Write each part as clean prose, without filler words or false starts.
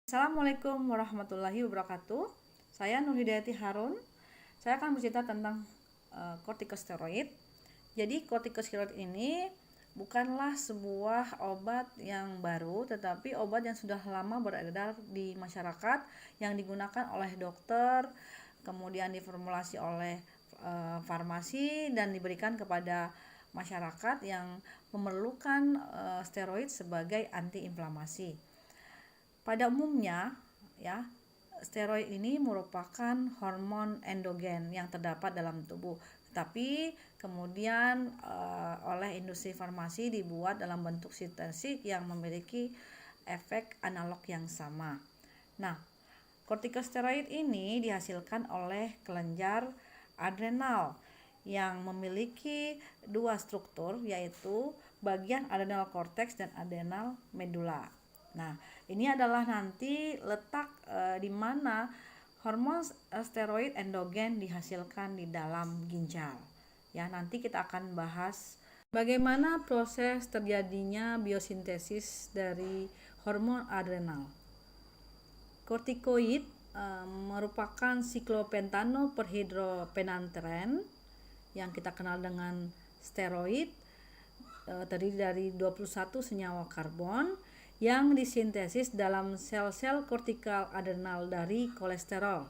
Assalamualaikum warahmatullahi wabarakatuh. Saya Nur Hidayati Harun. Saya akan bercerita tentang kortikosteroid. Jadi kortikosteroid ini bukanlah sebuah obat yang baru, tetapi obat yang sudah lama beredar di masyarakat, yang digunakan oleh dokter, kemudian diformulasi oleh farmasi dan diberikan kepada masyarakat yang memerlukan steroid sebagai antiinflamasi. Pada umumnya, ya, steroid ini merupakan hormon endogen yang terdapat dalam tubuh, tapi kemudian oleh industri farmasi dibuat dalam bentuk sintetik yang memiliki efek analog yang sama. Nah, kortikosteroid ini dihasilkan oleh kelenjar adrenal yang memiliki dua struktur, yaitu bagian adrenal cortex dan adrenal medula. Nah, ini adalah nanti letak di mana hormon steroid endogen dihasilkan di dalam ginjal. Ya, nanti kita akan bahas bagaimana proses terjadinya biosintesis dari hormon adrenal. Kortikoid merupakan siklopentanoperhidropenantren yang kita kenal dengan steroid, terdiri dari 21 senyawa karbon yang disintesis dalam sel-sel kortikal adrenal dari kolesterol.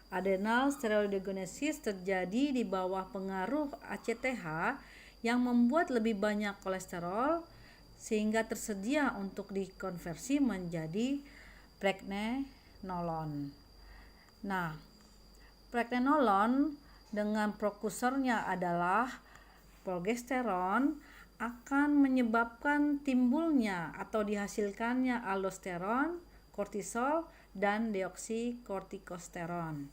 Adrenal steroidogenesis terjadi di bawah pengaruh ACTH yang membuat lebih banyak kolesterol sehingga tersedia untuk dikonversi menjadi pregnenolon. Nah, pregnenolon dengan prekursornya adalah progesteron akan menyebabkan timbulnya atau dihasilkannya aldosteron, kortisol, dan deoksikortikosteron.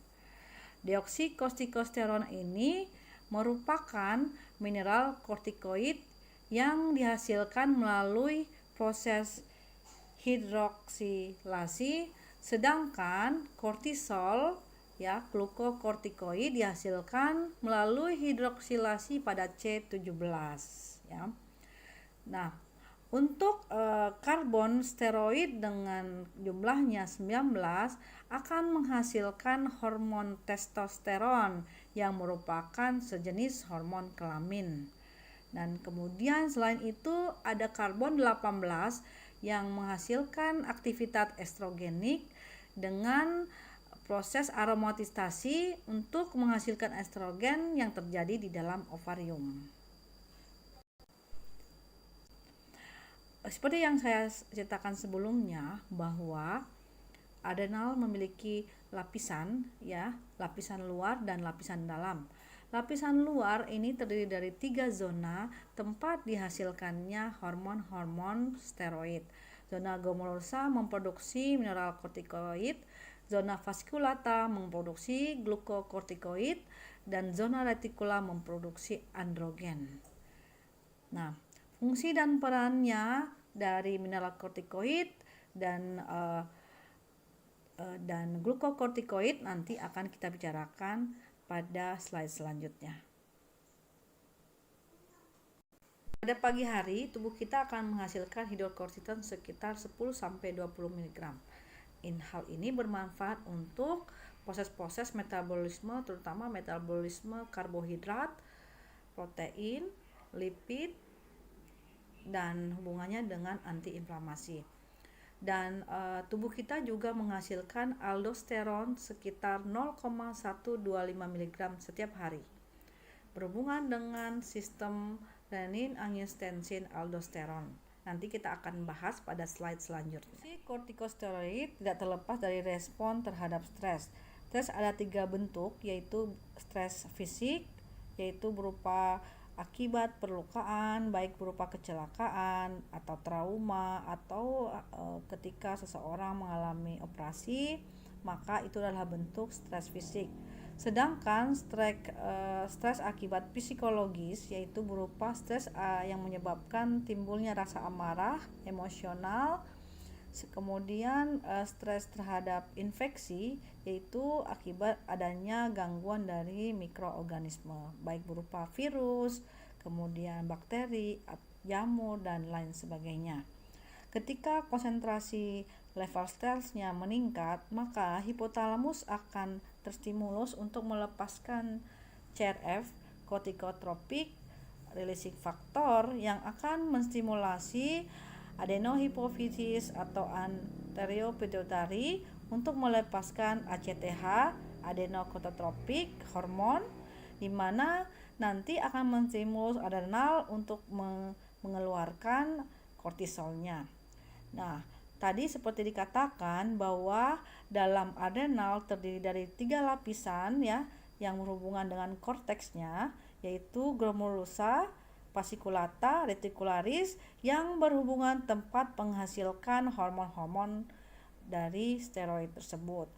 Deoksikortikosteron ini merupakan mineral kortikoid yang dihasilkan melalui proses hidroksilasi, sedangkan kortisol, ya, glukokortikoid dihasilkan melalui hidroksilasi pada C17. Ya. Nah, untuk karbon steroid dengan jumlahnya 19 akan menghasilkan hormon testosteron yang merupakan sejenis hormon kelamin. Dan kemudian selain itu ada karbon 18 yang menghasilkan aktivitas estrogenik dengan proses aromatisasi untuk menghasilkan estrogen yang terjadi di dalam ovarium. Seperti yang saya ceritakan sebelumnya, bahwa adrenal memiliki lapisan, ya, lapisan luar dan lapisan dalam. Lapisan luar ini terdiri dari 3 zona tempat dihasilkannya hormon-hormon steroid. Zona glomerulosa memproduksi mineral kortikoid, zona vasculata memproduksi glukokortikoid, dan zona retikula memproduksi androgen. Nah, fungsi dan perannya dari mineral kortikoid dan glukokortikoid nanti akan kita bicarakan pada slide selanjutnya. Pada pagi hari, tubuh kita akan menghasilkan hidrokortisone sekitar 10-20 mg. Hal ini bermanfaat untuk proses-proses metabolisme, terutama metabolisme karbohidrat, protein, lipid, dan hubungannya dengan antiinflamasi. Dan tubuh kita juga menghasilkan aldosteron sekitar 0,125 mg setiap hari, berhubungan dengan sistem renin-angiotensin aldosteron. Nanti kita akan bahas pada slide selanjutnya. Kortikosteroid tidak terlepas dari respon terhadap stres. Stres ada 3 bentuk, yaitu stres fisik, yaitu berupa akibat perlukaan, baik berupa kecelakaan atau trauma, atau ketika seseorang mengalami operasi, maka itu adalah bentuk stres fisik. Sedangkan stres akibat psikologis, yaitu berupa stres yang menyebabkan timbulnya rasa amarah, emosional. Kemudian stres terhadap infeksi, yaitu akibat adanya gangguan dari mikroorganisme, baik berupa virus, kemudian bakteri, jamur, dan lain sebagainya. Ketika konsentrasi level stresnya meningkat, maka hipotalamus akan terstimulus untuk melepaskan CRF, corticotrophic releasing factor, yang akan menstimulasi adenohipofisis atau anterior pituitary untuk melepaskan ACTH, adenocorticotropic hormone, di mana nanti akan menstimulus adrenal untuk mengeluarkan kortisolnya. Nah, tadi seperti dikatakan bahwa dalam adrenal terdiri dari 3 lapisan ya, yang berhubungan dengan korteksnya, yaitu glomerulosa, fasciculata, reticularis, yang berhubungan tempat menghasilkan hormon-hormon dari steroid tersebut.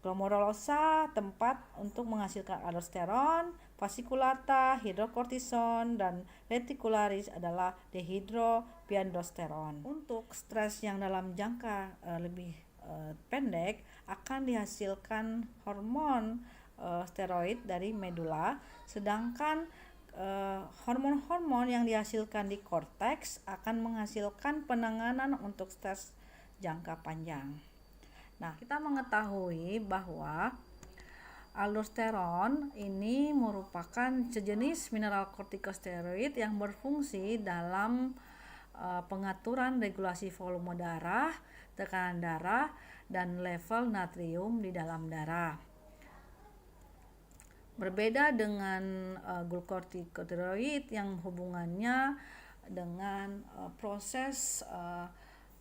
Glomerulosa tempat untuk menghasilkan aldosteron, fasciculata hidrokortison, dan reticularis adalah dehidropiandosteron. Untuk stres yang dalam jangka lebih pendek akan dihasilkan hormon steroid dari medula, sedangkan hormon-hormon yang dihasilkan di korteks akan menghasilkan penanganan untuk stres jangka panjang. Nah, kita mengetahui bahwa aldosteron ini merupakan sejenis mineral kortikosteroid yang berfungsi dalam pengaturan regulasi volume darah, tekanan darah, dan level natrium di dalam darah. Berbeda dengan glukokortikosteroid yang hubungannya dengan proses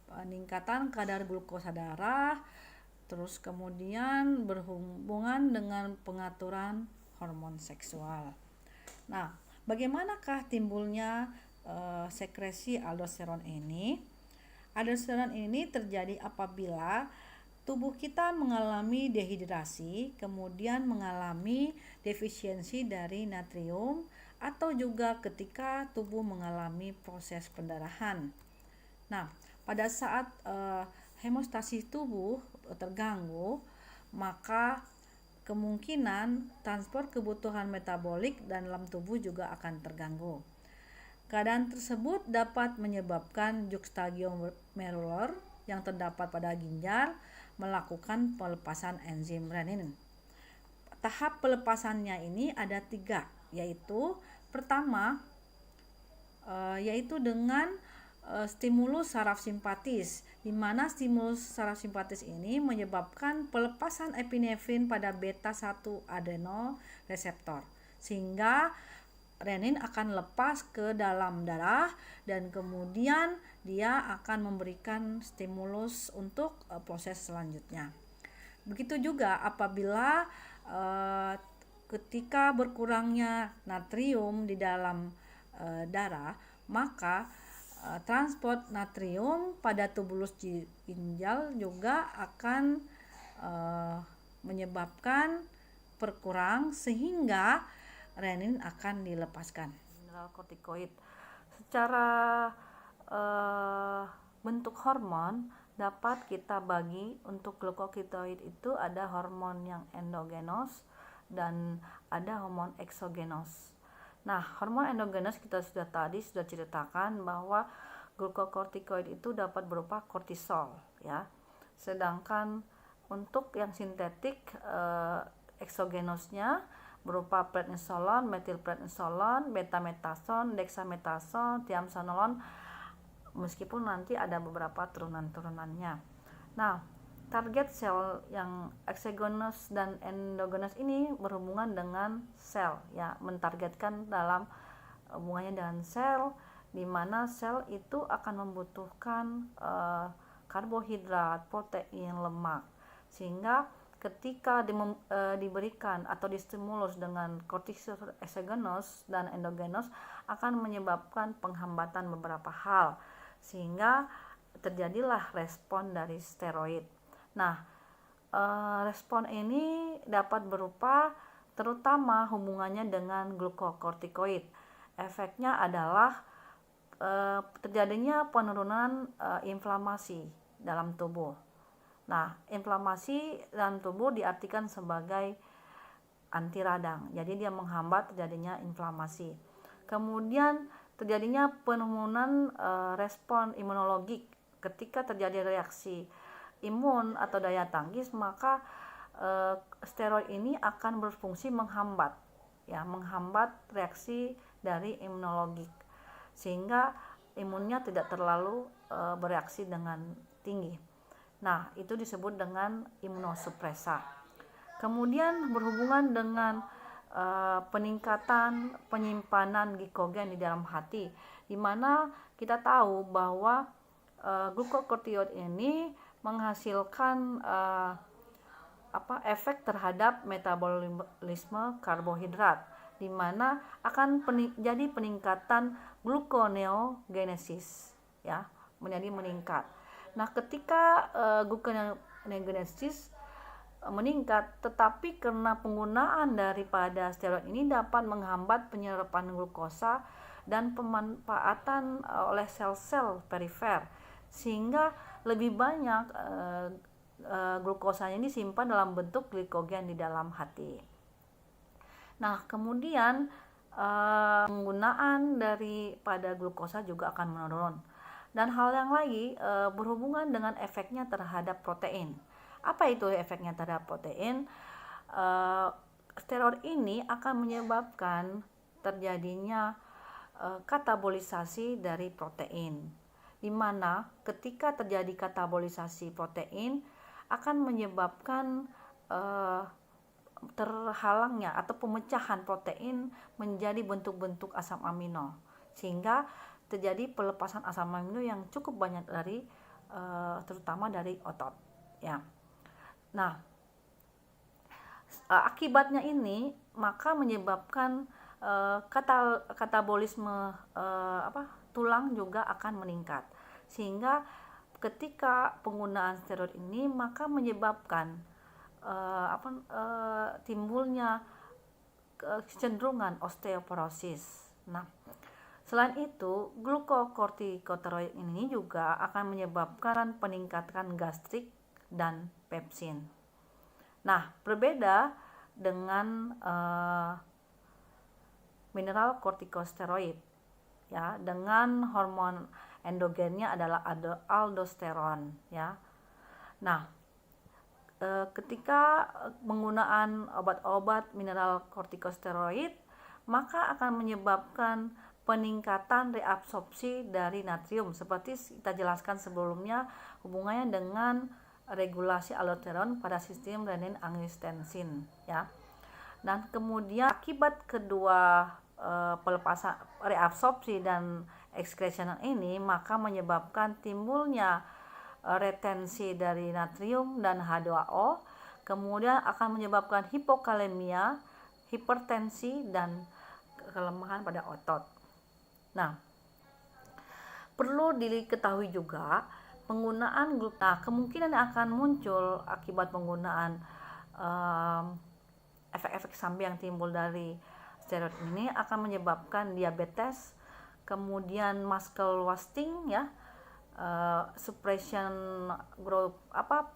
peningkatan kadar glukosa darah, terus kemudian berhubungan dengan pengaturan hormon seksual. Nah, bagaimanakah timbulnya sekresi aldosteron ini? Aldosteron ini terjadi apabila tubuh kita mengalami dehidrasi, kemudian mengalami defisiensi dari natrium, atau juga ketika tubuh mengalami proses pendarahan. Nah, pada saat hemostasis tubuh terganggu, maka kemungkinan transport kebutuhan metabolik dalam tubuh juga akan terganggu. Keadaan tersebut dapat menyebabkan juxtaglomerular yang terdapat pada ginjal melakukan pelepasan enzim renin. Tahap pelepasannya ini ada 3, yaitu pertama yaitu dengan stimulus saraf simpatis, di mana stimulus saraf simpatis ini menyebabkan pelepasan epinefrin pada beta 1 adrenoreseptor, sehingga renin akan lepas ke dalam darah dan kemudian dia akan memberikan stimulus untuk proses selanjutnya. Begitu juga apabila ketika berkurangnya natrium di dalam darah, maka transport natrium pada tubulus ginjal juga akan menyebabkan berkurang sehingga renin akan dilepaskan. Mineral kortikoid secara bentuk hormon dapat kita bagi. Untuk glukokortikoid itu ada hormon yang endogenos dan ada hormon eksogenos. Nah, hormon endogenos kita sudah ceritakan bahwa glukokortikoid itu dapat berupa kortisol ya. Sedangkan untuk yang sintetik eksogenosnya berupa prednisolon, metilprednisolon, betametason, dexamethasone, triamcinolone, meskipun nanti ada beberapa turunan-turunannya. Nah, target sel yang eksogenous dan endogenous ini berhubungan dengan sel ya, mentargetkan dalam hubungannya dengan sel, di mana sel itu akan membutuhkan karbohidrat, protein, lemak, sehingga ketika diberikan atau distimulus dengan kortisol eksogenous dan endogenous akan menyebabkan penghambatan beberapa hal, sehingga terjadilah respon dari steroid. Nah, respon ini dapat berupa terutama hubungannya dengan glukokortikoid. Efeknya adalah terjadinya penurunan inflamasi dalam tubuh. Nah, inflamasi dalam tubuh diartikan sebagai anti radang. Jadi dia menghambat terjadinya inflamasi. Kemudian terjadinya penurunan respon imunologik ketika terjadi reaksi imun atau daya tangkis, maka steroid ini akan berfungsi menghambat reaksi dari imunologik, sehingga imunnya tidak terlalu bereaksi dengan tinggi. Nah, itu disebut dengan imunosupresa. Kemudian berhubungan dengan peningkatan penyimpanan glikogen di dalam hati, di mana kita tahu bahwa glukokortikoid ini menghasilkan efek terhadap metabolisme karbohidrat, di mana akan jadi peningkatan gluconeogenesis, ya, menjadi meningkat. Nah, ketika gluconeogenesis meningkat, tetapi karena penggunaan daripada steroid ini dapat menghambat penyerapan glukosa dan pemanfaatan oleh sel-sel perifer, sehingga lebih banyak glukosanya disimpan dalam bentuk glikogen di dalam hati. Nah, kemudian penggunaan daripada glukosa juga akan menurun. Dan hal yang lagi berhubungan dengan efeknya terhadap protein. Apa itu efeknya terhadap protein? Steroid ini akan menyebabkan terjadinya katabolisasi dari protein, di mana ketika terjadi katabolisasi protein akan menyebabkan terhalangnya atau pemecahan protein menjadi bentuk-bentuk asam amino, sehingga terjadi pelepasan asam amino yang cukup banyak dari terutama dari otot, ya. Nah, akibatnya ini maka menyebabkan katabolisme tulang juga akan meningkat, sehingga ketika penggunaan steroid ini maka menyebabkan timbulnya kecenderungan osteoporosis. Nah, selain itu, glukokortikosteroid ini juga akan menyebabkan peningkatan gastrik dan pepsin. Nah, berbeda dengan mineral kortikosteroid, ya, dengan hormon endogennya adalah aldosteron, ya. Nah, ketika penggunaan obat-obat mineral kortikosteroid maka akan menyebabkan peningkatan reabsorpsi dari natrium, seperti kita jelaskan sebelumnya hubungannya dengan regulasi aldosteron pada sistem renin-angiotensin, ya. Dan kemudian akibat kedua pelepasan reabsorpsi dan excretion ini maka menyebabkan timbulnya retensi dari natrium dan H2O, kemudian akan menyebabkan hipokalemia, hipertensi, dan kelemahan pada otot. Nah, perlu diketahui juga penggunaan kemungkinan akan muncul akibat penggunaan efek-efek samping yang timbul dari steroid ini akan menyebabkan diabetes, kemudian muscle wasting, ya, suppression growth,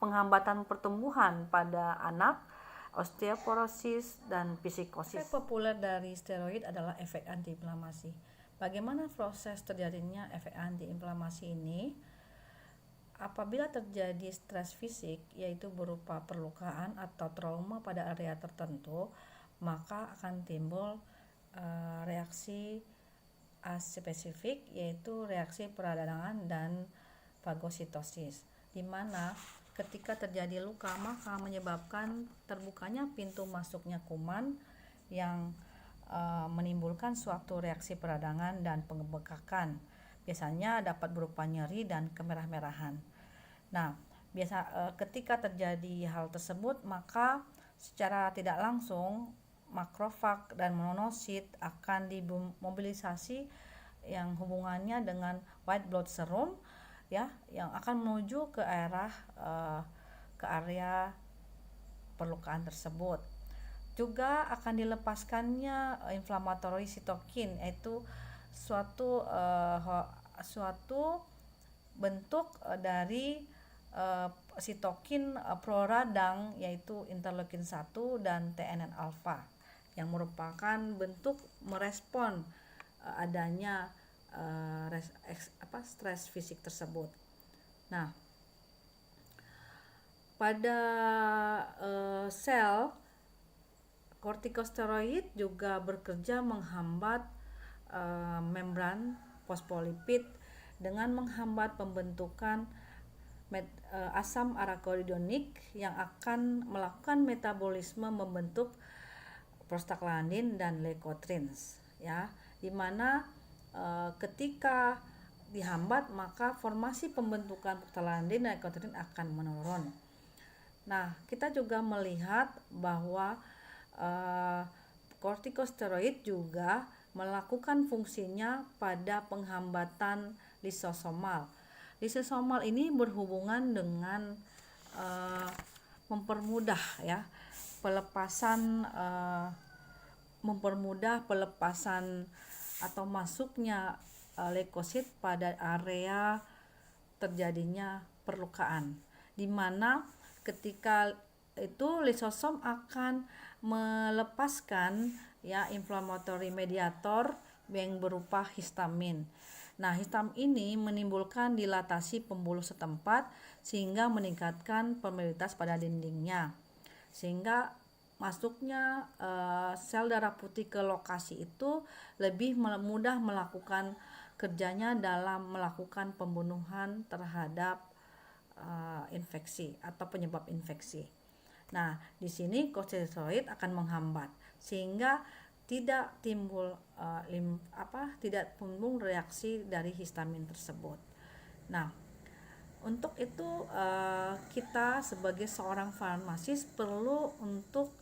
penghambatan pertumbuhan pada anak, osteoporosis, dan psikosis. Efek populer dari steroid adalah efek antiinflamasi. Bagaimana proses terjadinya efek antiinflamasi ini? Apabila terjadi stres fisik, yaitu berupa perlukaan atau trauma pada area tertentu, maka akan timbul reaksi aspesifik, yaitu reaksi peradangan dan fagositosis, di mana ketika terjadi luka maka menyebabkan terbukanya pintu masuknya kuman yang menimbulkan suatu reaksi peradangan dan pembekakan. Biasanya dapat berupa nyeri dan kemerah-merahan. Nah, ketika terjadi hal tersebut maka secara tidak langsung makrofag dan monosit akan dimobilisasi yang hubungannya dengan white blood serum, ya, yang akan menuju ke area perlukaan tersebut. Juga akan dilepaskannya inflammatory cytokine, yaitu suatu bentuk dari sitokin proradang, yaitu interleukin 1 dan TNF alfa, yang merupakan bentuk merespon adanya stres fisik tersebut. Nah, Pada sel, kortikosteroid juga bekerja menghambat membran fosfolipid dengan menghambat pembentukan asam arakidonik yang akan melakukan metabolisme membentuk prostaglandin dan leukotrienes, ya, dimana ketika dihambat maka formasi pembentukan prostaglandin dan leukotrienes akan menurun. Nah, kita juga melihat bahwa kortikosteroid juga melakukan fungsinya pada penghambatan lisosomal. Lisosomal ini berhubungan dengan mempermudah pelepasan atau masuknya leukosit pada area terjadinya perlukaan, di mana ketika itu lisosom akan melepaskan inflammatory mediator yang berupa histamin. Nah, histamin ini menimbulkan dilatasi pembuluh setempat sehingga meningkatkan permeabilitas pada dindingnya, sehingga masuknya sel darah putih ke lokasi itu lebih mudah melakukan kerjanya dalam melakukan pembunuhan terhadap infeksi atau penyebab infeksi. Nah, di sini kortikosteroid akan menghambat sehingga tidak timbul reaksi dari histamin tersebut. Nah, untuk itu kita sebagai seorang farmasis perlu untuk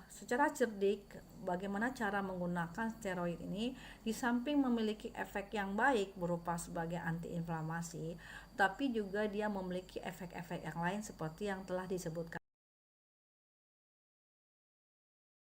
secara cerdik bagaimana cara menggunakan steroid ini. Di samping memiliki efek yang baik berupa sebagai antiinflamasi, tapi juga dia memiliki efek-efek yang lain seperti yang telah disebutkan